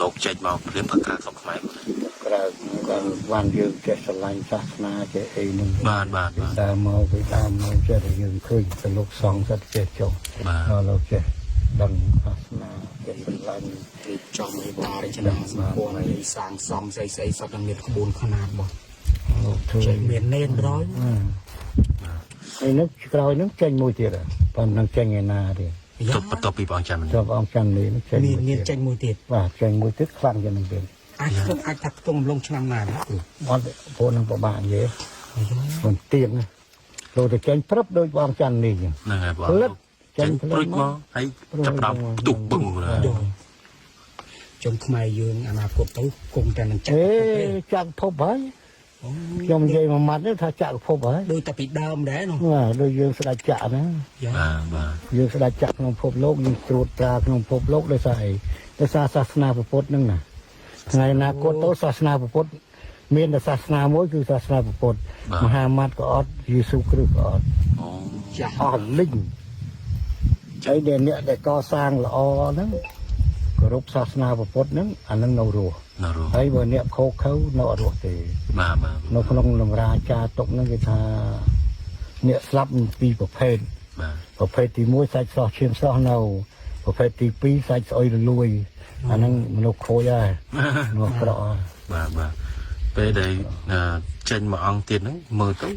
លោកចេញមកព្រាមក៏ការស្រុកខ្មែរក្រៅបានយើងចេះស្រឡាញ់សាសនាចេះអីនឹងបាទដើមមកពីដើមមកចេះតែយើងឃើញទៅលោកសង្ឃសិតចេះចុះដល់លោកចេះដឹងសាសនាចេះស្រឡាញ់ចំមេតារចនាសម្ព័ន្ធនៃសាងសំស្អីសតនឹងមានក្បួនខ្នាតបងចេះមាននេនร้อยហើយនឹងក្រោយនឹងចេញមួយទៀតប៉ុន្តែនឹងចេញឯណាទៀតបន្ទាប់ពីបងចាំនេះបងចាំនេះចេញមានចេញមួយទៀតបាទចេញមួយទៀតខ្លាំងជាងនឹងទៀតអាចថាខ្ទង់លងឆ្នាំណាអត់ពួកនឹងពិបាកនិយាយមិនទៀងចូលទៅចេញព្រឹបដោយបងចាំនេះហ្នឹងហើយបងផលិតចេញព្រួយមកហើយចាប់ដល់ទុកបឹងចុងខ្មែរយើងអនាគតទៅគង់តែនឹងចាក់ភពហើយខ្ញុំនិយាយមួយម៉ាត់នេះថាចាក់ភពហើយដូចតែពីដើមដែរនោះដូចយើងស្ដេចចាក់ណាបាទយើងស្ដេចចាក់ក្នុងភពលោកយើងត្រួតត្រាក្នុងភពលោកដោយសារអីដោយសារសាសនាពុទ្ធហ្នឹងណាថ្ងៃអនាគតទៅសាសនាពុទ្ធមានតែសាសនាមួយគឺសាសនាពុទ្ធមហាម៉ាត់ក៏អត់យេស៊ូគ្រីស្ទក៏អត់ចាអស់លិញហើយដែលអ្នកដែលកសាងល្អហ្នឹងគោរពសាសនាពុទ្ធហ្នឹងអានឹងនៅរស់ហើយបើអ្នកខោខើនៅអត់រស់ទេបាទនៅក្នុងលំរាចាទុកហ្នឹងគេថាអ្នកស្លាប់ពីប្រភេទប្រភេទទី1សាច់ស្រស់ឈាមស្រស់នៅប្រភេទទី2សាច់ស្អុយរលួយអាហ្នឹងមនុស្សខូចហើយមនុស្សក្រក់បាទពេលដែលចេញមកអង្គទៀតហ្នឹងមើលទៅ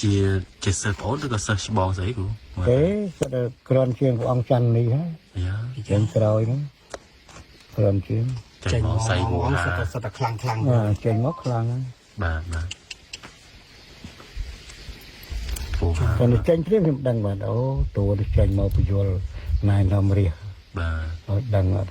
ជាសិស្សប្អូនឬក៏សិស្សច្បងស្អីគ្រូទេគាត់ក្រនជាងព្រះអង្គច័ន្ទនេះហើយចេញក្រោយហ្នឹងក្រនជាងចេញមកសៃវោហាសតខ្លាំងចេញមកខ្លាំងហើយបាទគាត់ចេញព្រាមខ្ញុំដឹងបាទអូតួទៅចេញមកពយល់ណែនាំរះបាទអត់ដឹងអត់